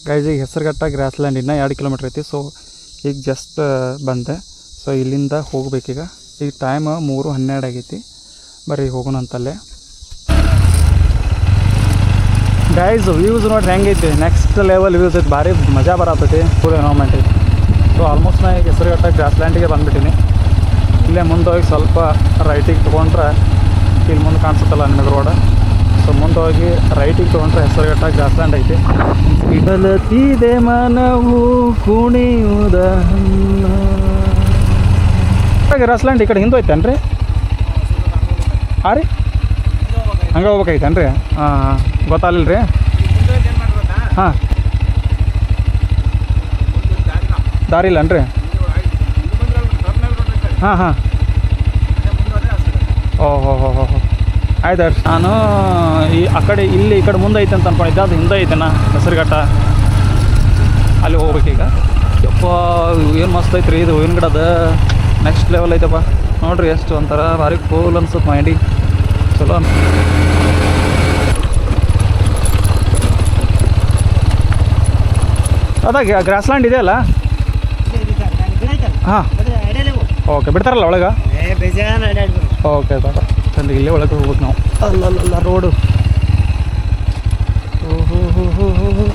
Guys ಈಗ Hesaraghatta grassland ಇನ್ನೂ 2 kilometre ಐತಿ. ಸೊ ಈಗ ಜಸ್ಟ್ ಬಂದೆ. ಸೊ ಇಲ್ಲಿಂದ ಹೋಗ್ಬೇಕೀಗ. ಈಗ ಟೈಮ್ 3:12 ಆಗೈತಿ. ಬರ್ರಿ ಹೋಗೋಣ ಅಂತಲ್ಲೇ. ಗೈಸ್ ವ್ಯೂಸ್ ನೋಡ್ರಿ ಹೆಂಗೈತಿ, ನೆಕ್ಸ್ಟ್ ಲೆವೆಲ್ ವ್ಯೂಸ್ ಐತಿ. ಭಾರಿ ಮಜಾ ಬರತೈತಿ, ಫುಲ್ ಎನ್ವೈರ್ಮೆಂಟ್ ಐತಿ. ಸೊ ಆಲ್ಮೋಸ್ಟ್ ನಾ ಈಗ ಹೆಸರುಘಟ್ಟ ಗ್ರಾಸ್ಲ್ಯಾಂಡಿಗೆ ಬಂದುಬಿಟ್ಟಿನಿ. ಇಲ್ಲೇ ಮುಂದೆ ಹೋಗಿ ಸ್ವಲ್ಪ ರೈಟಿಗೆ ತೊಗೊಂಡ್ರೆ ಇಲ್ಲಿ ಮುಂದೆ ಕಾಣಿಸುತ್ತಲ್ಲ ನಿಮಗೆ ರೋಡ. ಸೊ ಮುಂದೆ ಹೋಗಿ ರೈಟಿಗೆ ತೊಗೊಂಡ್ರೆ ಹೆಸರುಘಟ್ಟ ಗ್ರಾಸ್ಲ್ಯಾಂಡ್ ಐತಿ. ಇಡಲತ್ತಿದೆ ಮನವು ಕುಣಿಯುವುದ ಗ್ರಾಸ್ಲ್ಯಾಂಡ್ ಈ ಕಡೆ ಹಿಂದೆ ಐತೇನ್ರಿ? ಹಾಂ ರೀ, ಹಂಗೆ ಹೋಗ್ಬೇಕೈತೇನ್ರಿ? ಹಾಂ ಗೊತ್ತಾಗಲಿಲ್ಲ ರೀ. ಹಾಂ ದಾರಿ ಇಲ್ಲನ್ರಿ? ಹಾಂ ಹಾಂ ಓಹೋ ಹೋ ಹೋ ಹೋ ಆಯ್ತು ರೀ. ನಾನು ಆ ಕಡೆ ಈ ಕಡೆ ಮುಂದೆ ಐತೆ ಅಂತ ಅಂದ್ಕೊಂಡಿದ್ದೆ, ಅದು ಹಿಂದೆ ಐತೆನಾ ಹೆಸರುಘಟ್ಟ, ಅಲ್ಲಿ ಹೋಗ್ಬೇಕೀಗ. ಯಪ್ಪ ಏನು ಮಸ್ತ್ ಐತೆ ರೀ ಇದು ಹೂವಿನ ಗಿಡ. ಅದು ನೆಕ್ಸ್ಟ್ ಲೆವೆಲ್ ಐತಪ್ಪ ನೋಡಿರಿ. ಎಷ್ಟು ಒಂಥರ ಭಾರಿ ಕೂಲ್ ಅನ್ಸುತ್ತೆ ಮೈಂಡಿಗೆ, ಚಲೋ ಅದಾಗ ಗ್ರಾಸ್ಲ್ಯಾಂಡ್ ಇದೆಯಲ್ಲ? ಹಾಂ ಓಕೆ, ಬಿಡ್ತಾರಲ್ಲ ಒಳಗೆ? ಓಕೆ ಬಾಬಾ ಚಂದ ಇಲ್ಲೇ ಒಳಗೆ ಹೋಗ್ಬೇಕು ನಾವು. ಅಲ್ಲಲ್ಲ ರೋಡು. ಓಹೋ ಹೋ ಹೋ ಹೋ ಹೋ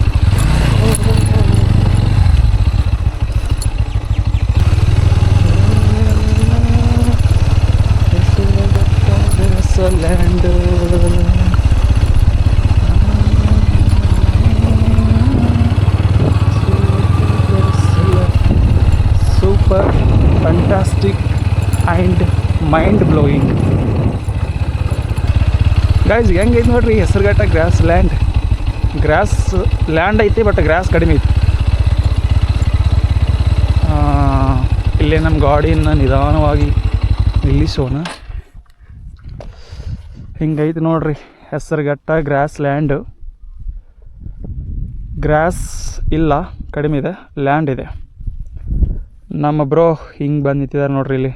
land. Super fantastic and mind blowing. Guys ಹೆಂಗೈತೆ ನೋಡ್ರಿ ಹೆಸರುಘಟ್ಟ ಗ್ರಾಸ್ ಲ್ಯಾಂಡ್ ಐತಿ, ಬಟ್ ಗ್ರಾಸ್ ಕಡಿಮೆ ಐತಿ. ಇಲ್ಲೇ ನಮ್ಮ ಗಾಡಿಯನ್ನು ನಿಧಾನವಾಗಿ ನಿಲ್ಲಿಸೋಣ. ಹಿಂಗೈತಿ ನೋಡ್ರಿ ಹೆಸರುಘಟ್ಟ ಗ್ರಾಸ್ಲ್ಯಾಂಡು. ಗ್ರಾಸ್ ಇಲ್ಲ, ಕಡಿಮೆ ಇದೆ, ಲ್ಯಾಂಡ್ ಇದೆ. ನಮ್ಮ ಬ್ರೋ ಹಿಂಗೆ ಬಂದು ನಿಂತಿದ್ದಾರೆ ನೋಡ್ರಿ ಇಲ್ಲಿ.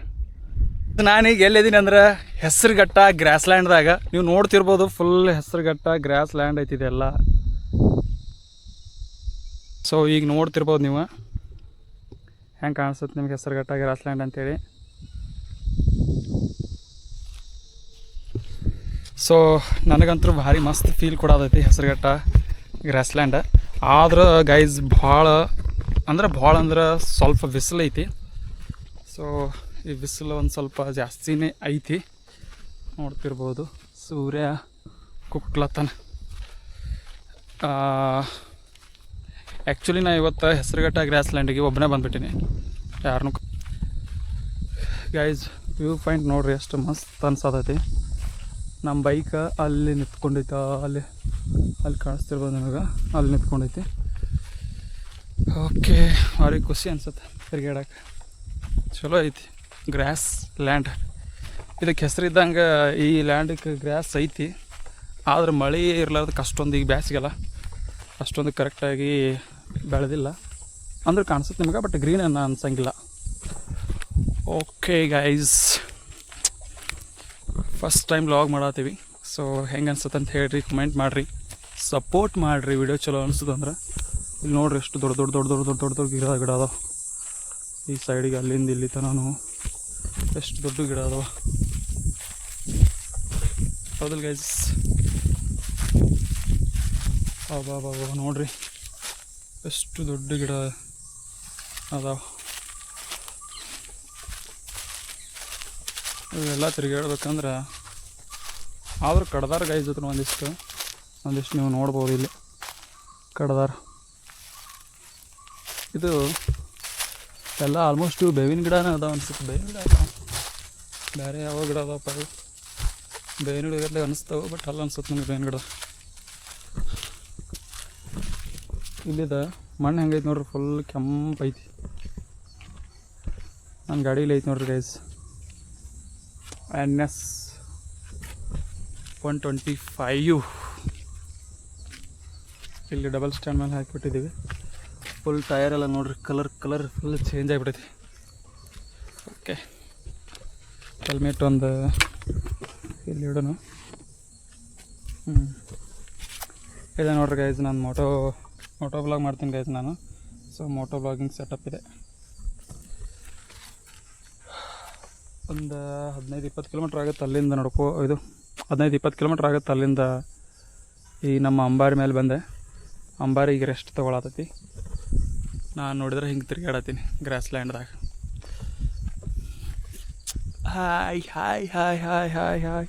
ನಾನೀಗ ಎಲ್ಲಿದ್ದೀನಿ ಅಂದ್ರೆ ಹೆಸರುಘಟ್ಟ ಗ್ರಾಸ್ಲ್ಯಾಂಡ್ದಾಗ. ನೀವು ನೋಡ್ತಿರ್ಬೋದು ಫುಲ್ ಹೆಸರುಘಟ್ಟ ಗ್ರಾಸ್ಲ್ಯಾಂಡ್ ಐತಿದೆ ಎಲ್ಲ. ಸೊ ಈಗ ನೋಡ್ತಿರ್ಬೋದು ನೀವು ಹೆಂಗೆ ಕಾಣಿಸುತ್ತೆ ನಿಮ್ಗೆ ಹೆಸರುಘಟ್ಟ ಗ್ರಾಸ್ಲ್ಯಾಂಡ್ ಅಂತೇಳಿ. ಸೊ ನನಗಂತೂ ಭಾರಿ ಮಸ್ತ್ ಫೀಲ್ ಕೊಡೋದೈತಿ ಹೆಸರುಘಟ್ಟ ಗ್ರಾಸ್ಲ್ಯಾಂಡ್. ಆದ್ರೆ ಗೈಸ್ ಭಾಳ ಅಂದ್ರೆ ಸ್ವಲ್ಪ ಬಿಸಿಲು ಐತಿ. ಸೊ ಈ ಬಿಸಿಲು ಒಂದು ಸ್ವಲ್ಪ ಜಾಸ್ತಿನೇ ಐತಿ, ನೋಡ್ತಿರ್ಬೋದು. ಸೂರ್ಯ ಕುಕ್ಲತನ. ಆ್ಯಕ್ಚುಲಿ ನಾ ಇವತ್ತು ಹೆಸರುಘಟ್ಟ ಗ್ರಾಸ್ಲ್ಯಾಂಡಿಗೆ ಒಬ್ಬನೇ ಬಂದುಬಿಟ್ಟಿನಿ, ಯಾರನ್ನೂ. ಗೈಸ್ ವ್ಯೂ ಪಾಯಿಂಟ್ ನೋಡ್ರಿ ಎಷ್ಟು ಮಸ್ತ್ ಅನ್ಸತೈತಿ. ನಮ್ಮ ಬೈಕ್ ಅಲ್ಲಿ ನಿಂತ್ಕೊಂಡೈತೆ, ಅಲ್ಲಿ ಕಾಣಿಸ್ತಿರ್ಬೋದು ನಿಮಗೆ, ಅಲ್ಲಿ ನಿಂತ್ಕೊಂಡೈತಿ. ಓಕೆ, ಅವ್ರಿಗೆ ಖುಷಿ ಅನ್ಸುತ್ತೆ ತಿರ್ಗಾಡಕ್ಕೆ, ಚಲೋ ಐತಿ ಗ್ರಾಸ್ ಲ್ಯಾಂಡ್. ಇದಕ್ಕೆ ಹೆಸರಿದ್ದಂಗೆ ಈ ಲ್ಯಾಂಡಕ್ಕೆ ಗ್ರಾಸ್ ಐತಿ, ಆದ್ರೆ ಮಳೆ ಇರ್ಲಾರ್ದಕ್ಕೆ ಅಷ್ಟೊಂದು ಈಗ ಬ್ಯಾಸಿಗೆಲ್ಲ ಅಷ್ಟೊಂದು ಕರೆಕ್ಟಾಗಿ ಬೆಳೆದಿಲ್ಲ ಅಂದ್ರೆ ಕಾಣಿಸುತ್ತೆ ನಿಮಗೆ, ಬಟ್ ಗ್ರೀನ್ ಅನ್ನ ಅನ್ಸಂಗಿಲ್ಲ. Okay guys, first time vlog ಮಾಡತ್ತೀವಿ. ಸೊ ಹೆಂಗೆ ಅನ್ಸುತ್ತೆ ಅಂತ ಹೇಳ್ರಿ, ಕಮೆಂಟ್ ಮಾಡಿರಿ, ಸಪೋರ್ಟ್ ಮಾಡಿರಿ. ವಿಡಿಯೋ ಚಲೋ ಅನಿಸ್ತದಂದ್ರೆ ಇಲ್ಲಿ ನೋಡ್ರಿ ಎಷ್ಟು ದೊಡ್ಡ ಗಿಡ ಅದಾವ ಈ ಸೈಡಿಗೆ, ಅಲ್ಲಿಂದ ಇಲ್ಲಿ ತನೂ ಎಷ್ಟು ದೊಡ್ಡ ಗಿಡ ಅದಾವ. ಹೌದಲ್ಲ ಗೈಸ್? ಬಾಬಾ ನೋಡ್ರಿ ಎಷ್ಟು ದೊಡ್ಡ ಗಿಡ ಅದಾವ. ಇವೆಲ್ಲ ತಿರುಗಾಡ್ಬೇಕಂದ್ರೆ ಆದ್ರೆ ಕಡ್ದಾರ ಗೈಸ್ ಜೊತೆ ಒಂದಿಷ್ಟು ನೀವು ನೋಡ್ಬೋದು. ಇಲ್ಲಿ ಕಡ್ದಾರ. ಇದು ಎಲ್ಲ ಆಲ್ಮೋಸ್ಟು ಬೇವಿನ ಗಿಡನೇ ಅದಾವ ಅನ್ಸುತ್ತೆ. ಬೇವಿನ ಗಿಡ ಅದಾವ, ಬೇರೆ ಯಾವ ಗಿಡ ಅದಾವಪ್ಪ ಅದು? ಬೇವಿನ ಗಿಡಗಟ್ಟಲೆ ಅನಿಸ್ತವೆ, ಬಟ್ ಅಲ್ಲ ಅನ್ಸುತ್ತೆ ನಮಗೆ ಬೇವಿನ ಗಿಡ. ಇಲ್ಲಿದ ಮಣ್ಣು ಹೆಂಗೈತೆ ನೋಡ್ರಿ, ಫುಲ್ ಕೆಂಪೈತಿ. ನನ್ನ ಗಾಡೀಲಿ ಐತೆ ನೋಡ್ರಿ ಗೈಸ್, NS 125. ಇಲ್ಲಿ ಡಬಲ್ ಸ್ಟ್ಯಾಂಡ್ ಮೇಲೆ ಹಾಕಿಬಿಟ್ಟಿದ್ದೀವಿ. ಫುಲ್ ಟಯರ್ ಎಲ್ಲ ನೋಡ್ರಿ, ಕಲರ್ ಫುಲ್ ಚೇಂಜ್ ಆಗಿಬಿಟ್ಟೈತಿ. ಓಕೆ, ಹೆಲ್ಮೆಟ್ ಒಂದು ಇಲ್ಲಿ ಇಡೋಣ. ಇದೆ ನೋಡ್ರಿ ಗೈಸ್ ನನ್ನ ಮೋಟೋ ಮೋಟೋ ಬ್ಲಾಗ್ ಮಾಡ್ತೀನಿ ಗೈಸ್ ನಾನು. ಸೊ ಮೋಟೋ ಬ್ಲಾಗಿಂಗ್ ಸೆಟಪ್ ಇದೆ. ಒಂದು 15-20 ಕಿಲೋಮೀಟ್ರ್ ಆಗುತ್ತೆ ಅಲ್ಲಿಂದ ಇದು 15-20 ಕಿಲೋಮೀಟ್ರ್ ಆಗುತ್ತೆ ಅಲ್ಲಿಂದ. ಈ ನಮ್ಮ ಅಂಬಾರಿ ಮೇಲೆ ಬಂದೆ. ಅಂಬಾರಿಗೆ ರೆಸ್ಟ್ ತೊಗೊಳತೈತಿ. ನಾನು ನೋಡಿದ್ರೆ ಹಿಂಗೆ ತಿರುಗಾಡತ್ತೀನಿ ಗ್ರಾಸ್ ಲ್ಯಾಂಡ್ದಾಗ. Hi hi hi hi hi hi